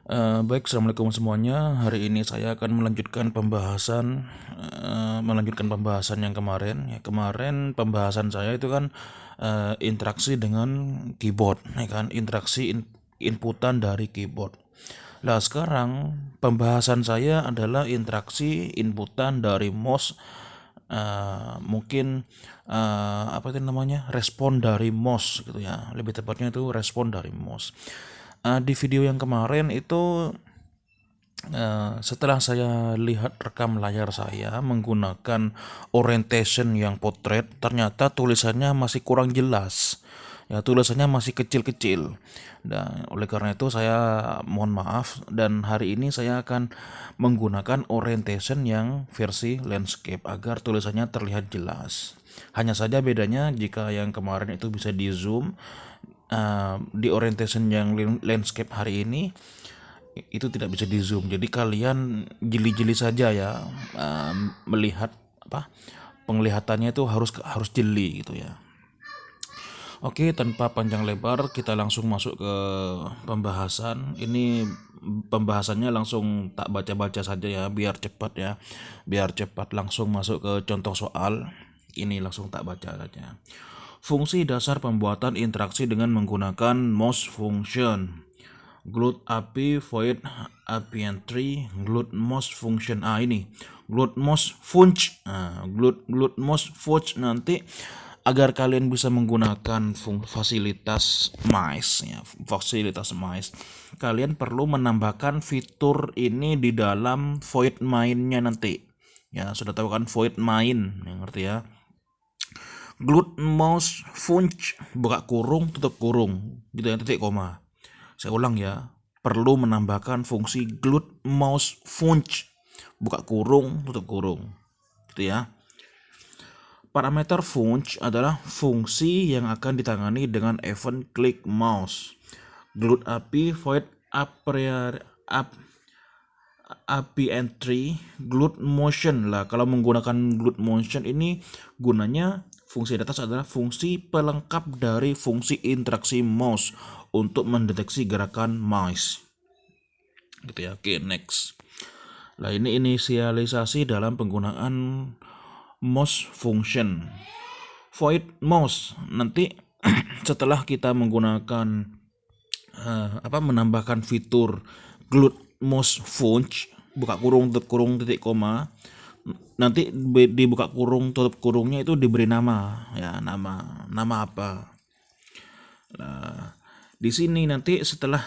Baik, assalamualaikum semuanya. Hari ini saya akan melanjutkan pembahasan yang kemarin. Ya, kemarin pembahasan saya itu kan interaksi dengan keyboard, ya kan, inputan dari keyboard. Nah, sekarang pembahasan saya adalah interaksi inputan dari mouse, mungkin apa itu namanya, respon dari mouse gitu ya. Lebih tepatnya itu respon dari mouse. Di video yang kemarin itu, setelah saya lihat rekam layar saya menggunakan orientation yang portrait, ternyata tulisannya masih kurang jelas. Ya, tulisannya masih kecil-kecil. Dan oleh karena itu saya mohon maaf, dan hari ini saya akan menggunakan orientation yang versi landscape agar tulisannya terlihat jelas. Hanya saja bedanya jika yang kemarin itu bisa di zoom, di orientation yang landscape hari ini itu tidak bisa di zoom. Jadi kalian jeli-jeli saja ya, melihat apa, penglihatannya itu harus jeli gitu ya. Oke, tanpa panjang lebar kita langsung masuk ke pembahasan. Ini pembahasannya langsung tak baca-baca saja ya, biar cepat ya. Biar cepat langsung masuk ke contoh soal. Ini langsung tak baca saja. Fungsi dasar pembuatan interaksi dengan menggunakan mouse function. Glut API void API entry glut mouse function. Ini glut mouse func. Glut mouse func nanti agar kalian bisa menggunakan fasilitas mice ya, fasilitas mice. Kalian perlu menambahkan fitur ini di dalam void main-nya nanti. Ya, sudah tahu kan void main, yang ngerti ya. Glut mouse func buka kurung tutup kurung gitu ya, titik koma. Saya ulang ya, perlu menambahkan fungsi glut mouse func buka kurung tutup kurung gitu ya. Parameter func adalah fungsi yang akan ditangani dengan event klik mouse. Glut API void API entry glut motion lah. Kalau menggunakan glut motion ini gunanya, fungsi di atas adalah fungsi pelengkap dari fungsi interaksi mouse untuk mendeteksi gerakan mouse. Gitu ya. Oke, next. Nah, ini inisialisasi dalam penggunaan mouse function. Void mouse nanti setelah kita menggunakan menambahkan fitur glut mouse func buka kurung tutup kurung titik koma, nanti di buka kurung tutup kurungnya itu diberi nama ya, nama apa. Nah, di sini nanti setelah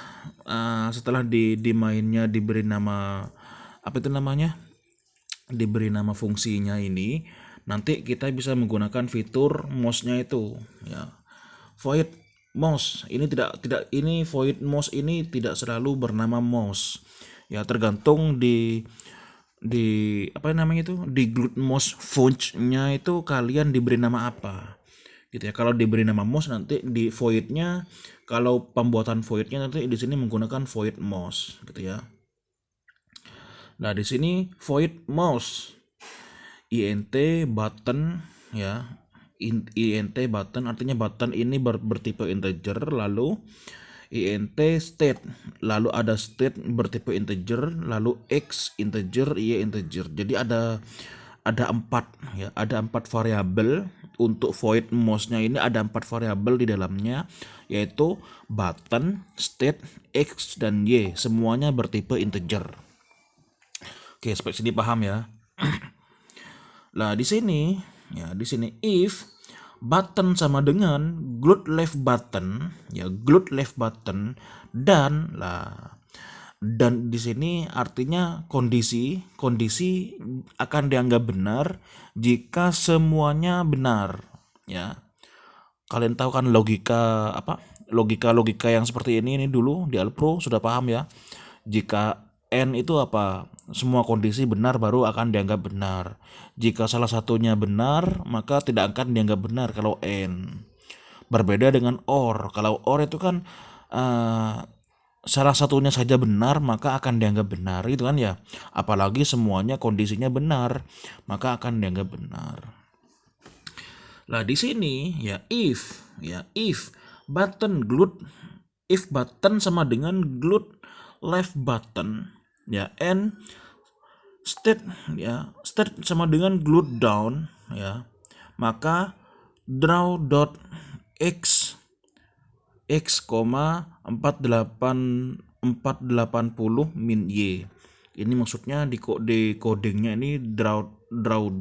di mainnya diberi nama apa itu namanya, diberi nama fungsinya ini, nanti kita bisa menggunakan fitur mouse-nya itu ya. Void mouse ini ini void mouse ini tidak selalu bernama mouse ya, tergantung di apa namanya itu, di glut mouse func-nya itu kalian diberi nama apa gitu ya. Kalau diberi nama mouse, nanti di void-nya, kalau pembuatan void-nya nanti di sini menggunakan void mouse gitu ya. Nah, di sini void mouse int button ya, int button artinya button ini bertipe integer, lalu int state, lalu ada state bertipe integer, lalu x integer, y integer. Jadi ada 4 ya, ada 4 variabel untuk void mouse-nya ini, ada 4 variabel di dalamnya, yaitu button, state, x dan y, semuanya bertipe integer. Oke, sampai sini paham ya. Nah, di sini if button sama dengan glut left button ya, glut left button dan di sini artinya kondisi akan dianggap benar jika semuanya benar ya. Kalian tahu kan logika logika yang seperti ini dulu di Alpro sudah paham ya. Jika N itu apa? Semua kondisi benar baru akan dianggap benar. Jika salah satunya benar, maka tidak akan dianggap benar kalau N. Berbeda dengan OR. Kalau OR itu kan salah satunya saja benar, maka akan dianggap benar gitu kan ya. Apalagi semuanya kondisinya benar, maka akan dianggap benar. Nah, di sini ya if button glut, if button sama dengan glut left button ya, and state ya, state sama dengan glued down ya, maka draw dot x 480 min y. Ini maksudnya di codingnya ini draw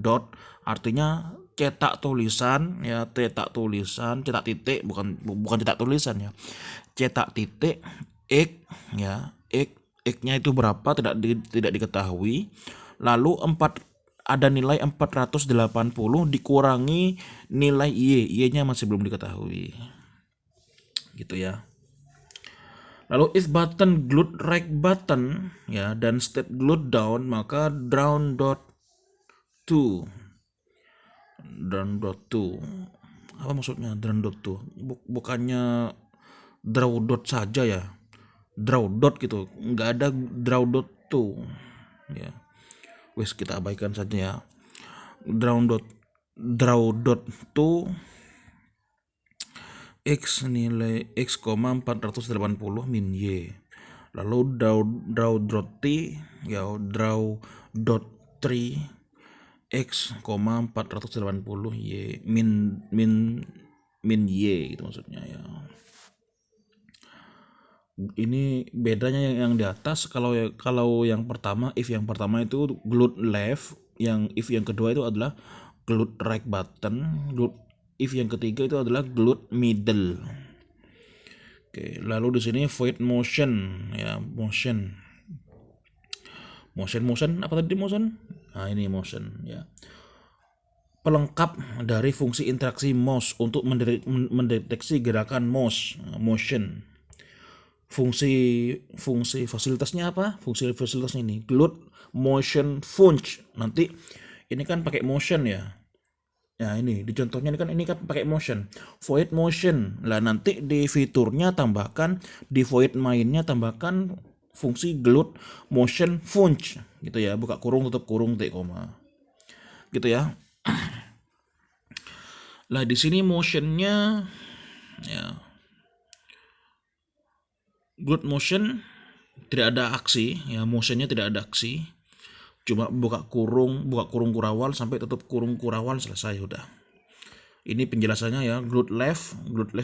dot, artinya cetak tulisan ya, cetak titik, bukan cetak tulisan ya, cetak titik x ya, x-nya itu berapa tidak diketahui, lalu ada nilai 480 dikurangi nilai y-nya masih belum diketahui gitu ya. Lalu if button glued right button ya dan state glued down, maka draw dot to apa maksudnya draw dot to? Bukannya draw dot saja ya, draw dot gitu, nggak ada draw dot to ya. Wes kita abaikan saja ya. Draw dot to x nilai x, 480 min y. Lalu draw dot t ya, draw dot 3 x, 480 y min y gitu maksudnya ya. Ini bedanya yang di atas. Kalau yang pertama, if yang pertama itu glued left, yang if yang kedua itu adalah glued right button, if yang ketiga itu adalah glued middle. Oke, lalu di sini void motion ya, motion apa tadi motion? Nah, ini motion ya. Pelengkap dari fungsi interaksi mouse untuk mendeteksi gerakan mouse, motion. Fungsi fasilitasnya apa? Fungsi fasilitasnya ini glued motion func. Nanti ini kan pakai motion ya. Ya ini di contohnya ini kan pakai motion, void motion. Lah nanti di fiturnya tambahkan, di void mainnya tambahkan fungsi glued motion func gitu ya, buka kurung tutup kurung titik koma gitu ya. Lah di sini motionnya ya, glued motion tidak ada aksi ya, motionnya tidak ada aksi, cuma buka kurung kurawal sampai tutup kurung kurawal, selesai udah. Ini penjelasannya ya. Glued left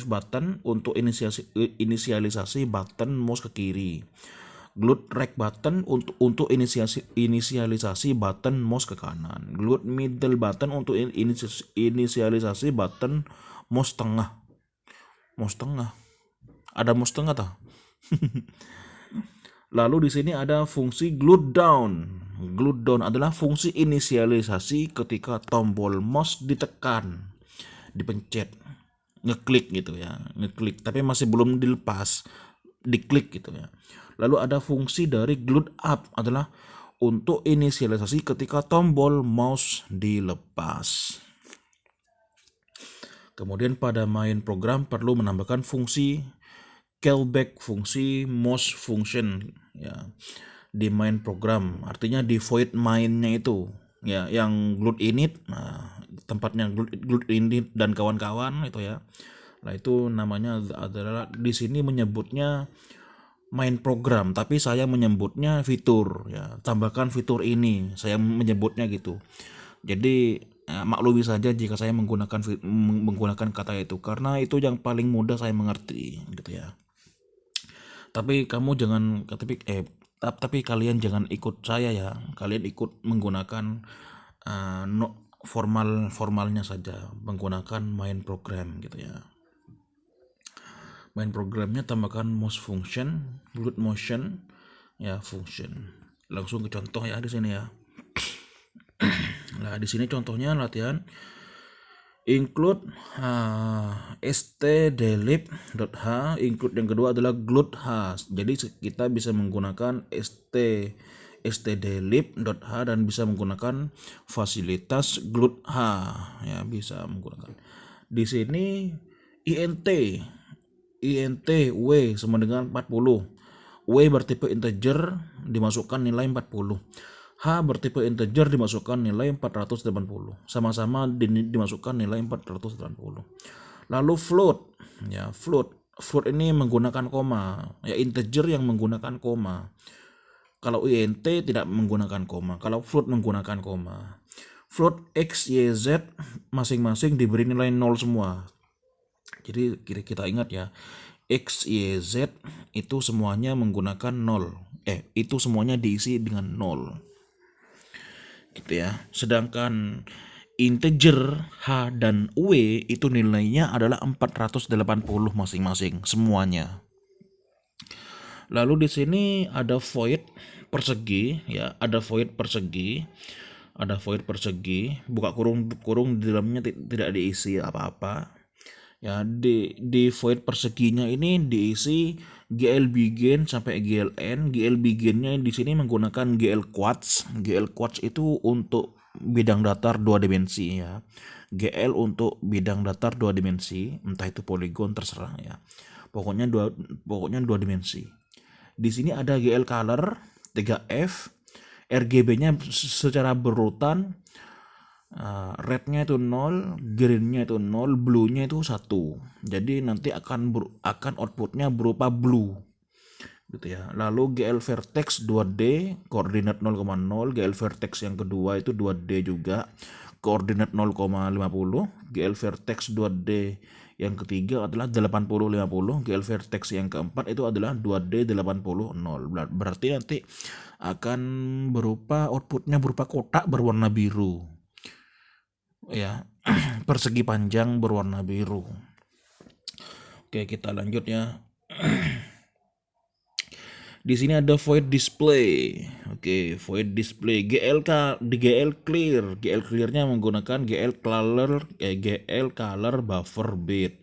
button untuk inisialisasi button mouse ke kiri. Glued right button untuk inisialisasi button mouse ke kanan. Glued middle button untuk inisialisasi button mouse tengah. Ada mouse tengah tah? Lalu di sini ada fungsi glued down. Glued down adalah fungsi inisialisasi ketika tombol mouse ditekan, dipencet, ngeklik gitu ya, ngeklik tapi masih belum dilepas, diklik gitu ya. Lalu ada fungsi dari glued up adalah untuk inisialisasi ketika tombol mouse dilepas. Kemudian pada main program perlu menambahkan fungsi callback, fungsi mouse function ya di main program, artinya di void mainnya itu ya, yang glued init, nah tempatnya glued init dan kawan-kawan itu ya. Nah itu namanya adalah, di sini menyebutnya main program, tapi saya menyebutnya fitur ya, tambahkan fitur ini, saya menyebutnya gitu. Jadi maklumi saja jika saya menggunakan kata itu, karena itu yang paling mudah saya mengerti gitu ya. Tapi kamu jangan tapi kalian jangan ikut saya ya, kalian ikut menggunakan formalnya saja, menggunakan main program gitu ya. Main programnya tambahkan mouse function, glued motion ya, function. Langsung ke contoh ya di sini ya. Nah di sini contohnya latihan include stdelib.h, include yang kedua adalah glued h. Jadi kita bisa menggunakan stdelib.h dan bisa menggunakan fasilitas glued h ya, bisa menggunakan. Di sini int w sama dengan 40. W bertipe integer dimasukkan nilai 40. H bertipe integer dimasukkan nilai 480. Sama-sama dimasukkan nilai 480. Lalu float ya, float float ini menggunakan koma, ya integer yang menggunakan koma. Kalau int tidak menggunakan koma, kalau float menggunakan koma. Float x, y, z masing-masing diberi nilai 0 semua. Jadi kita ingat ya, x, y, z itu semuanya menggunakan 0. Itu semuanya diisi dengan 0. Gitu ya. Sedangkan integer h dan w itu nilainya adalah 480 masing-masing semuanya. Lalu di sini ada void persegi ya, ada void persegi, buka kurung di dalamnya tidak diisi apa-apa. Ya, di void perseginya ini diisi GL begin sampai GLN. GL beginnya di sini menggunakan GL quartz. GL quartz itu untuk bidang datar 2 dimensi ya. GL untuk bidang datar 2 dimensi, entah itu poligon terserah ya. Pokoknya 2 dimensi. Di sini ada GL color 3F, RGB-nya secara berurutan, red-nya itu 0, green-nya itu 0, blue-nya itu 1. Jadi nanti akan output-nya berupa blue. Gitu ya. Lalu GL vertex 2D, koordinat 0,0, GL vertex yang kedua itu 2D juga, koordinat 0,50, GL vertex 2D yang ketiga adalah 80-50, GL vertex yang keempat itu adalah 2D 80-0. Berarti nanti akan outputnya berupa kotak berwarna biru. Ya, persegi panjang berwarna biru. Oke, kita lanjut ya. Di sini ada void display. Oke, void display di GL clear. GL clearnya menggunakan GL color buffer bit.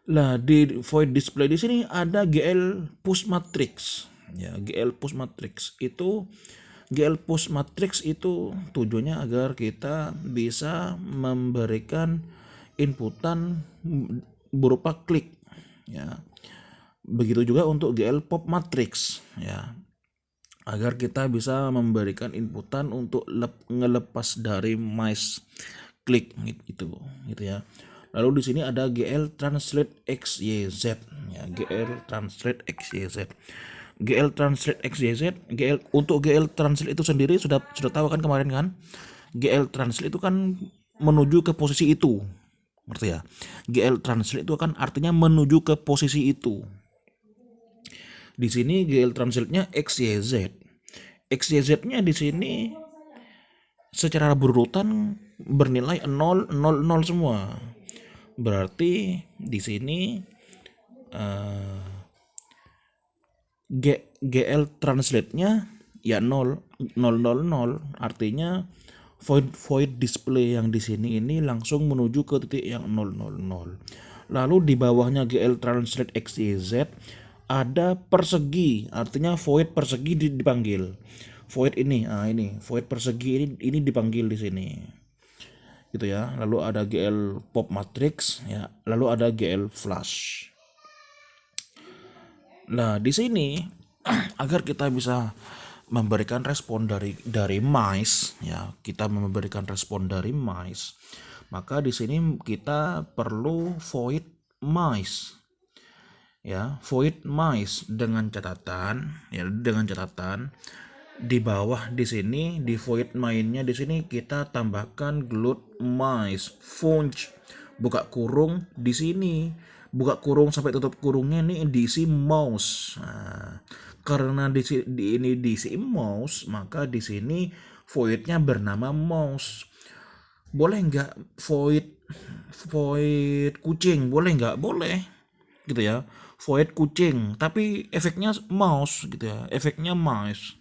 Lah di void display di sini ada GL push matrix. Ya, GL push matrix itu tujuannya agar kita bisa memberikan inputan berupa klik ya. Begitu juga untuk GL pop matrix ya, agar kita bisa memberikan inputan untuk ngelepas dari mice klik gitu ya. Lalu di sini ada GL translate XYZ ya, GL translate XYZ. GL translate XYZ, untuk GL translate itu sendiri sudah tahu kan kemarin kan? GL translate itu kan menuju ke posisi itu. Ngerti ya? GL translate itu kan artinya menuju ke posisi itu. Di sini GL translate-nya XYZ. XYZ-nya di sini secara berurutan bernilai 0 0 0 semua. Berarti di sini GL translate-nya ya 0 0 0 0, artinya void display yang di sini ini langsung menuju ke titik yang 0 0 0. Lalu di bawahnya GL translate XYZ ada persegi, artinya void persegi dipanggil. Void ini, void persegi ini dipanggil di sini. Gitu ya. Lalu ada GL pop matrix ya, lalu ada GL flash. Nah, di sini agar kita bisa memberikan respon dari mice ya, maka di sini kita perlu void mice. Ya, void mice dengan catatan di bawah di sini di void mainnya di sini kita tambahkan gloat mice func, buka kurung di sini, buka kurung sampai tutup kurungnya ini diisi mouse. Nah, karena ini diisi mouse, maka di sini voidnya bernama mouse. Boleh nggak void kucing? Boleh nggak? Boleh, gitu ya. Void kucing, tapi efeknya mouse gitu ya, efeknya mouse.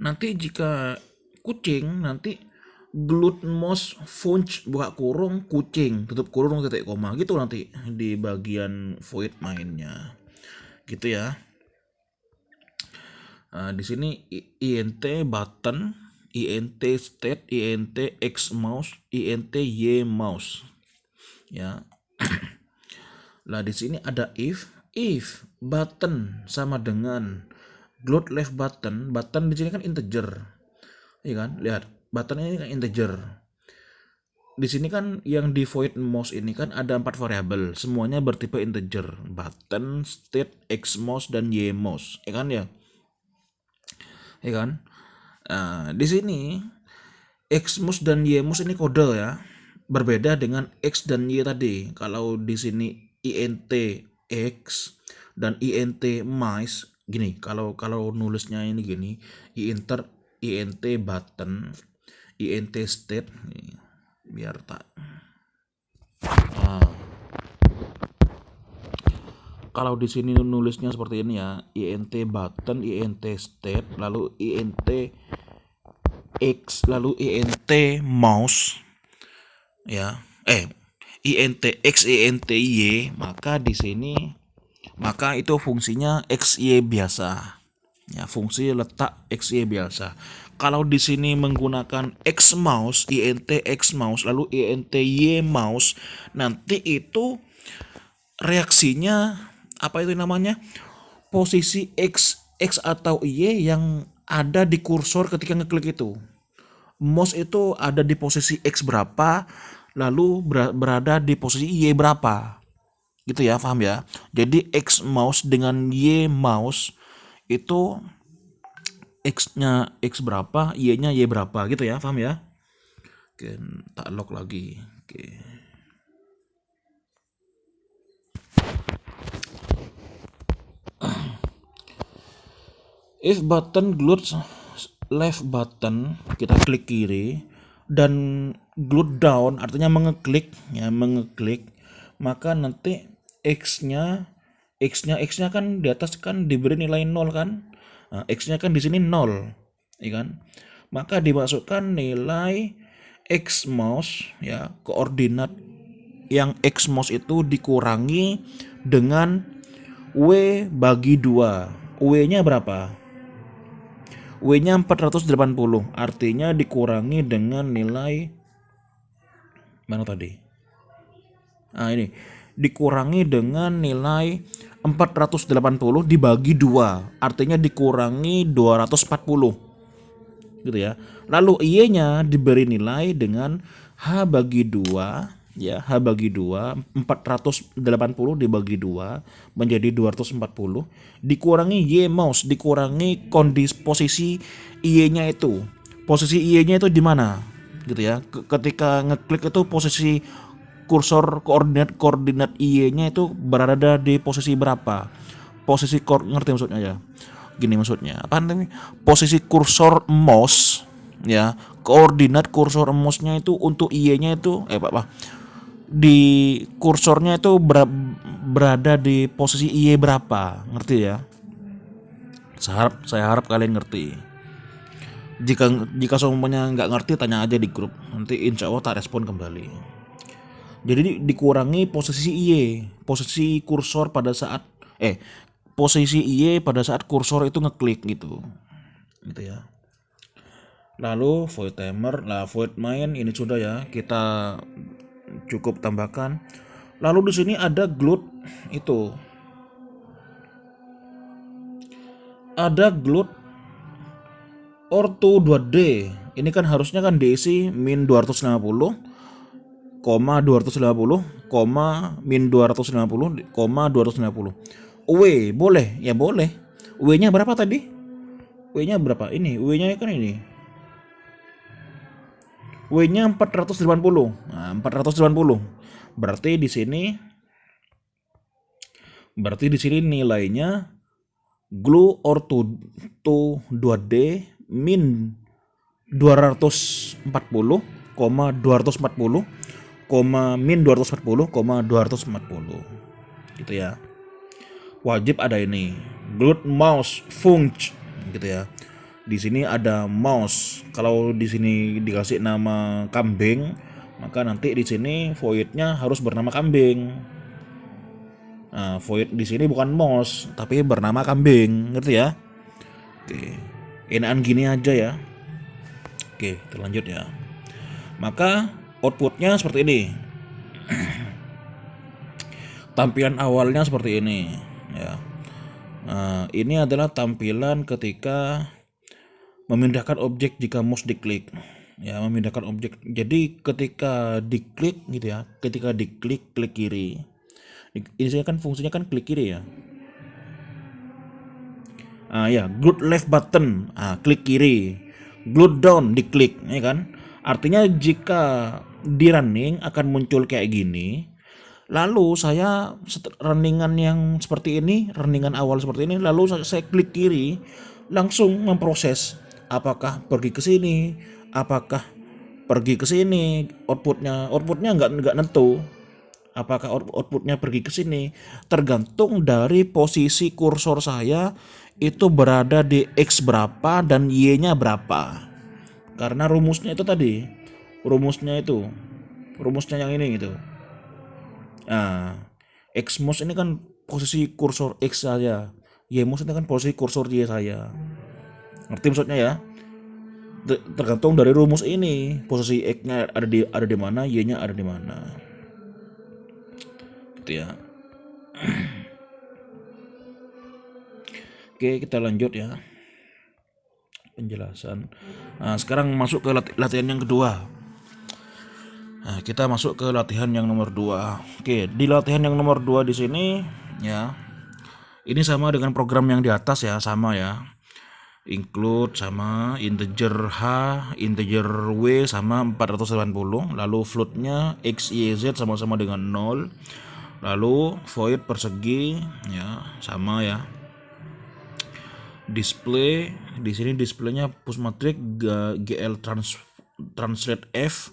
Nanti jika kucing, nanti gloat mouse func, buka kurung kucing tutup kurung titik koma gitu nanti di bagian void mainnya, gitu ya. Nah, di sini int button, int state, int x mouse, int y mouse ya. Lah di sini ada if button sama dengan gloat left button di sini kan integer. Iya kan? Lihat, button ini kan integer. di sini kan yang di void mouse ini kan ada 4 variabel, semuanya bertipe integer, button, state, xmouse dan ymouse, ya kan ya? Ya kan? Nah, di sini xmouse dan ymouse ini kode ya. Berbeda dengan x dan y tadi. Kalau di sini int x dan int mice gini, kalau nulisnya ini gini, int button, int state, nih, biar tak. Kalau di sini nulisnya seperti ini ya, int button, int state, lalu int x, lalu int mouse, ya, int x, int y, maka di sini itu fungsinya xy biasa. Ya, fungsi letak xy biasa. Kalau di sini menggunakan x mouse, int x mouse, lalu int y mouse, nanti itu reaksinya apa itu namanya? Posisi x atau y yang ada di kursor ketika ngeklik itu. Mouse itu ada di posisi x berapa, lalu berada di posisi y berapa. Gitu ya, paham ya? Jadi x mouse dengan y mouse itu x-nya x berapa, y-nya y berapa, gitu ya, paham ya? Oke, tak lock lagi. Oke. If button glued left button, kita klik kiri, dan glued down artinya mengeklik, ya, mengeklik, maka nanti x-nya kan di atas kan diberi nilai 0 kan? Nah, x-nya kan di sini 0, ya kan? Maka dimasukkan nilai x mouse, ya, koordinat yang x mouse itu dikurangi dengan w bagi 2. W-nya berapa? W-nya 480, artinya dikurangi dengan nilai mana tadi? Nah, ini dikurangi dengan nilai 480 dibagi 2, artinya dikurangi 240, gitu ya. Lalu Y-nya diberi nilai dengan H bagi 2, ya, H bagi 2, 480 dibagi 2 menjadi 240, dikurangi Y mouse, dikurangi posisi Y-nya itu. Posisi Y-nya itu di mana? Gitu ya. Ketika ngeklik itu posisi kursor koordinat Y-nya itu berada di posisi berapa? Posisi ngerti maksudnya ya? Gini maksudnya. Apa namanya? Posisi kursor mouse, ya. Koordinat kursor mouse-nya itu untuk Y-nya itu di kursornya itu berada di posisi Y berapa? Ngerti ya? Saya harap kalian ngerti. Jika semuanya nggak ngerti, tanya aja di grup. Nanti insya Allah tak respon kembali. Jadi dikurangi posisi Y, posisi kursor pada saat posisi Y pada saat kursor itu ngeklik gitu ya. Lalu void timer, void main ini sudah ya, kita cukup tambahkan. Lalu di sini ada glued itu, ada glued orto 2D. Ini kan harusnya kan diisi min 250, 250, min 250, 250. W boleh? Ya boleh. W-nya berapa tadi? W-nya berapa? Ini, W-nya kan ini. W-nya 480. Nah, 480. Berarti di sini nilainya glue orto 2D min 240, 240, min 240, 240, gitu ya. Wajib ada ini glued mouse func, gitu ya. Di sini ada mouse. Kalau di sini dikasih nama kambing, maka nanti di sini voidnya harus bernama kambing. Nah, void di sini bukan mouse tapi bernama kambing, ngerti ya? Oke, enakan gini aja ya. Oke, terlanjut ya. Maka outputnya seperti ini. Tampilan awalnya seperti ini ya. Nah, ini adalah tampilan ketika memindahkan objek jika mouse diklik. ya, memindahkan objek. Jadi ketika diklik gitu ya, ketika diklik klik kiri, ini kan fungsinya kan klik kiri ya. Ya, glued left button, klik kiri. Glued down diklik, ya kan? Artinya jika di running akan muncul kayak gini. Lalu saya runningan yang seperti ini, runningan awal seperti ini, lalu saya klik kiri, langsung memproses apakah pergi ke sini, apakah pergi ke sini, outputnya nggak nentu. Apakah outputnya pergi ke sini, tergantung dari posisi kursor saya itu berada di X berapa dan Y-nya berapa. Karena rumusnya itu tadi, rumusnya yang ini gitu. Nah, X mouse ini kan posisi kursor X saya, Y mouse ini kan posisi kursor Y saya. Ngerti maksudnya ya? Tergantung dari rumus ini, posisi X-nya ada di mana, Y-nya ada di mana. Gitu ya. Oke, kita lanjut ya penjelasan. Nah, sekarang masuk ke latihan yang kedua. Nah, kita masuk ke latihan yang nomor 2. Oke, di latihan yang nomor 2 di sini ya. Ini sama dengan program yang di atas ya, sama ya. Include sama integer H, integer W sama 480, lalu floatnya X, Y, Z sama-sama dengan 0. Lalu void persegi ya, sama ya. Display di sini displaynya push matrix GL translate F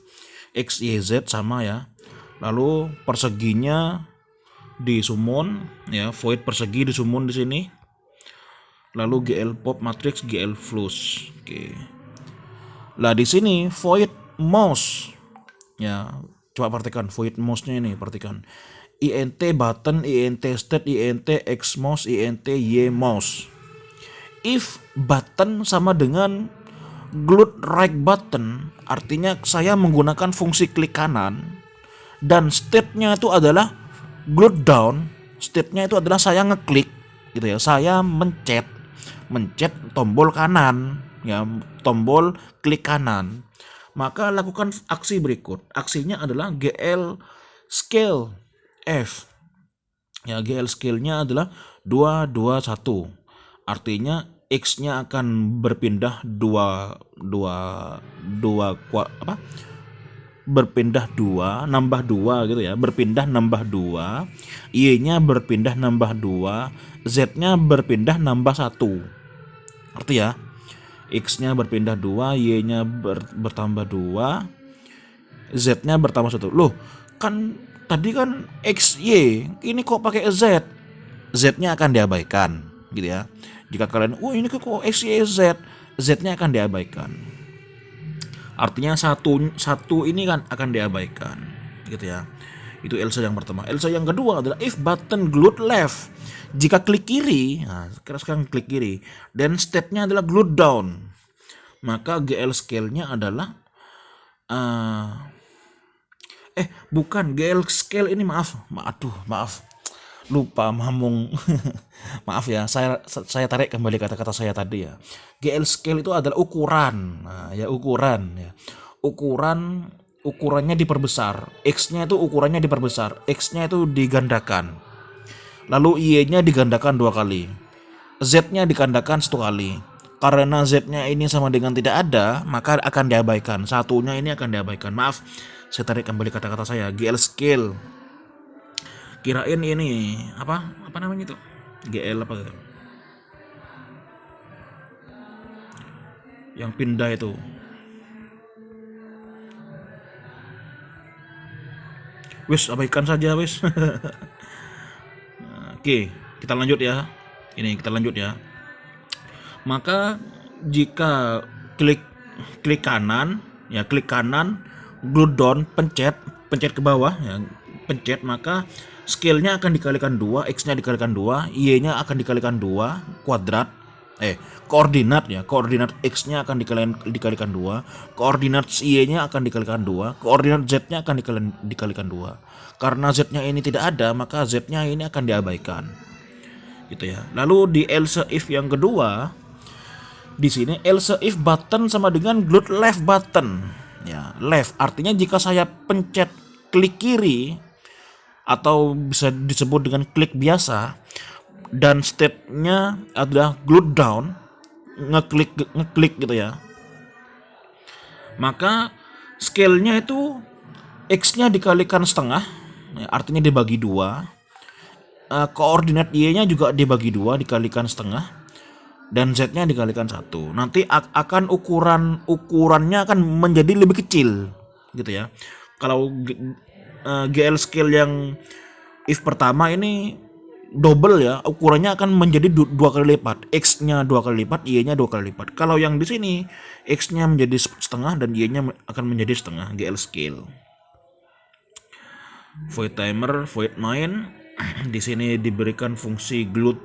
X Y Z sama ya. Lalu perseginya di summon ya, void persegi di summon di sini. Lalu GL pop matrix GL flush. Oke. Lah di sini void mouse ya, coba perhatikan void mouse-nya ini, perhatikan. int button, int state, int x mouse, int y mouse. If button sama dengan glued right button, artinya saya menggunakan fungsi klik kanan, dan state-nya itu adalah glued down. State-nya itu adalah saya ngeklik gitu ya, saya mencet tombol kanan ya, tombol klik kanan. Maka lakukan aksi berikut. Aksinya adalah GL scale F ya, GL scale-nya adalah 221. Artinya X-nya akan berpindah berpindah 2 nambah 2 gitu ya, berpindah nambah 2, Y-nya berpindah nambah 2, Z-nya berpindah nambah 1. Arti ya, X-nya berpindah 2, Y-nya bertambah 2, Z-nya bertambah 1. Loh, kan tadi kan X, Y, ini kok pakai Z? Z-nya akan diabaikan gitu ya. Jika kalian, ini kok X, Y, Z, Z-nya akan diabaikan. Artinya satu ini kan akan diabaikan, gitu ya. Itu Elsa yang pertama. Elsa yang kedua adalah if button glued left. Jika klik kiri, nah sekarang klik kiri, dan state-nya adalah glued down, maka GL scale-nya adalah bukan GL scale ini, maaf, lupa mamung. Maaf ya, saya tarik kembali kata-kata saya tadi ya. GL scale itu adalah ukuran. Nah, ya ukuran ya. Ukurannya diperbesar. X-nya itu ukurannya diperbesar. X-nya itu digandakan. Lalu Y-nya digandakan 2 kali. Z-nya digandakan 1 kali. Karena Z-nya ini sama dengan tidak ada, maka akan diabaikan. Satunya ini akan diabaikan. Maaf, saya tarik kembali kata-kata saya. GL scale. Kirain ini apa namanya itu, GL apa gitu, yang pindah itu. Wis, abaikan saja wis. Oke, kita lanjut ya. Kita lanjut ya. Maka jika klik kanan ya, klik kanan, glued down, pencet ke bawah ya, pencet, maka scale-nya akan dikalikan 2, X-nya dikalikan 2, Y-nya akan dikalikan 2, kuadrat. Koordinat ya, koordinat X-nya akan dikalikan 2, koordinat Y-nya akan dikalikan 2, koordinat Z-nya akan dikalikan 2. Karena Z-nya ini tidak ada, maka Z-nya ini akan diabaikan. Gitu ya. Lalu di else if yang kedua, Di sini else if button sama dengan glued left button. Ya, left artinya jika saya pencet klik kiri atau bisa disebut dengan klik biasa dan state-nya adalah glued down, ngeklik gitu ya. Maka scale-nya itu X-nya dikalikan setengah, ya, artinya dibagi dua. Koordinat Y-nya juga dibagi dua, dikalikan setengah, dan Z-nya dikalikan satu. Nanti akan ukurannya akan menjadi lebih kecil, gitu ya. Kalau GL scale yang if pertama ini double ya, ukurannya akan menjadi dua kali lipat, X-nya dua kali lipat, Y-nya dua kali lipat. Kalau yang di sini X-nya menjadi setengah dan Y-nya akan menjadi setengah, GL scale. Void timer, void main. Di sini diberikan fungsi glued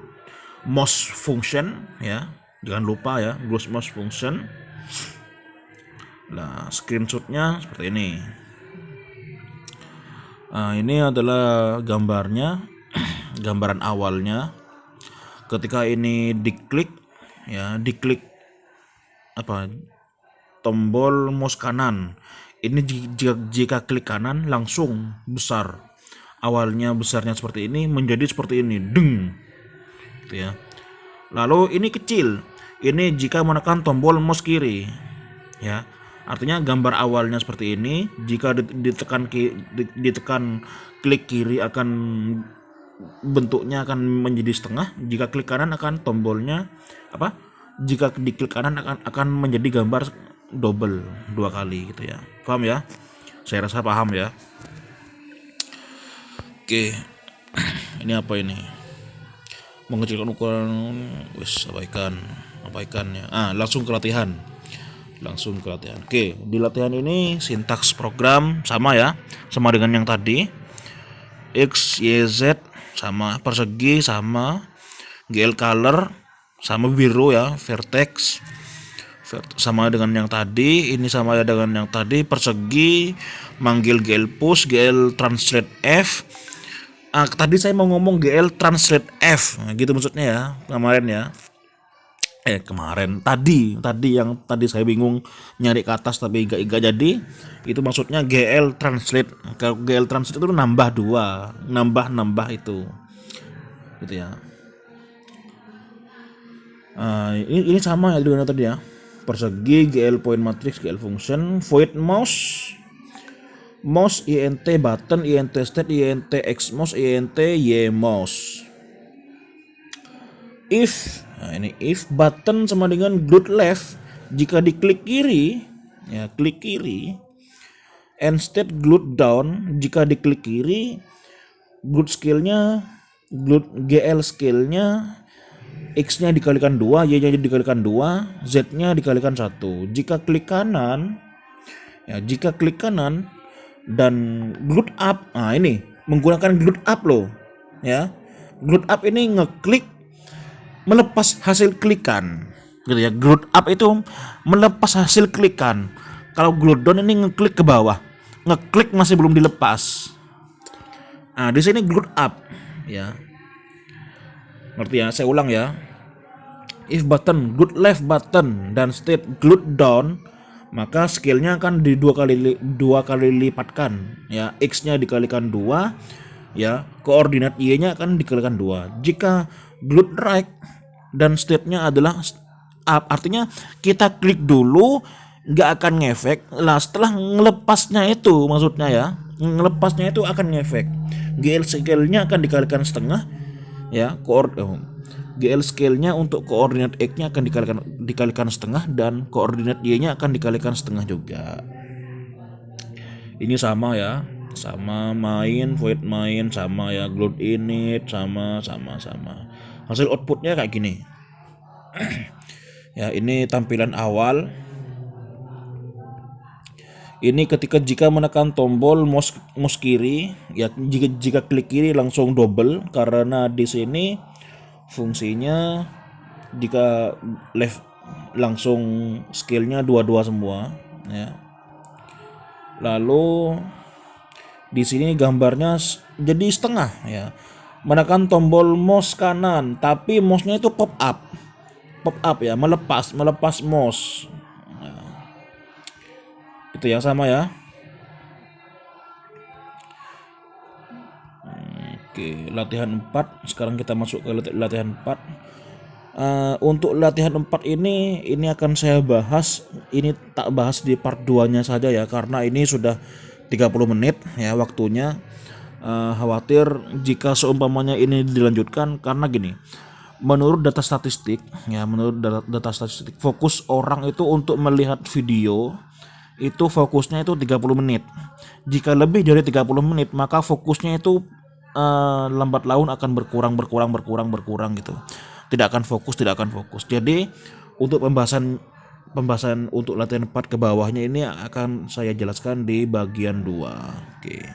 most function ya. Jangan lupa ya, glued most function. Nah, screenshotnya seperti ini. Ini adalah gambarnya, gambaran awalnya. Ketika ini diklik ya, diklik tombol mouse kanan. Ini jika klik kanan langsung besar. Awalnya besarnya seperti ini menjadi seperti ini, deng. Gitu ya. Lalu ini kecil. Ini jika menekan tombol mouse kiri. Ya. Artinya gambar awalnya seperti ini, jika ditekan klik kiri akan bentuknya akan menjadi setengah, jika klik kanan akan tombolnya jika diklik kanan akan menjadi gambar double dua kali gitu ya. Paham ya? Saya rasa paham ya. Oke. Ini apa ini? Mengecilkan ukuran, abaikan ya. Langsung ke latihan. Oke, di latihan ini sintaks program sama ya, sama dengan yang tadi. X, Y, Z sama, persegi sama, GL color sama biru ya, vertex sama dengan yang tadi. Ini sama ya dengan yang tadi, persegi, manggil GL push, GL translate F. Tadi saya mau ngomong GL translate F, gitu maksudnya ya, tadi saya bingung nyari ke atas tapi gak jadi. Itu maksudnya GL translate. Kalau GL translate itu nambah itu gitu ya. Ini sama ya dengan tadi ya, persegi, GL point matrix, GL function, void mouse int button, int state, int x mouse, int y mouse. If button sama dengan glued left, jika diklik kiri ya, klik kiri. And state glued down, jika diklik kiri. Glued GL scale-nya X-nya dikalikan 2, Y-nya dikalikan 2, Z-nya dikalikan 1. Jika klik kanan dan glued up, ini menggunakan glued up loh ya. Glued up ini ngeklik melepas hasil klikan gitu ya. Glued up itu melepas hasil klikan. Kalau glued down ini ngeklik ke bawah, ngeklik masih belum dilepas. Di sini glued up ya. Ngerti ya? Saya ulang ya. If button glued left button dan state glued down, maka scale-nya akan dua kali lipatkan ya. X-nya dikalikan 2 ya, koordinat Y-nya akan dikalikan 2. Jika glued right dan state-nya adalah up, artinya kita klik dulu nggak akan ngefek. Setelah ngelepasnya itu, maksudnya ya, ngelepasnya itu akan ngefek. GL scale-nya akan dikalikan setengah ya, GL scale-nya untuk koordinat X-nya akan dikalikan setengah dan koordinat Y-nya akan dikalikan setengah juga. Ini sama ya, sama main, void main sama ya, glued init sama. Hasil outputnya kayak gini. Ya, ini tampilan awal. Ini jika menekan tombol mouse kiri ya, jika klik kiri langsung double, karena di sini fungsinya jika left langsung scale-nya 22 semua ya. Lalu di sini gambarnya jadi setengah ya. Menekan tombol mouse kanan tapi mouse-nya itu pop up. pop up ya, melepas mouse. Itu yang sama ya. Oke, latihan 4. Sekarang kita masuk ke latihan 4. Untuk latihan 4 ini akan saya bahas, ini tak bahas di part 2-nya saja ya, karena ini sudah 30 menit ya waktunya. Khawatir jika seumpamanya ini dilanjutkan, karena gini, menurut data statistik ya, data statistik fokus orang itu untuk melihat video itu fokusnya itu 30 menit. Jika lebih dari 30 menit maka fokusnya itu lambat laun akan berkurang gitu. Tidak akan fokus. Jadi untuk pembahasan untuk latihan 4 ke bawahnya ini akan saya jelaskan di bagian 2. Oke.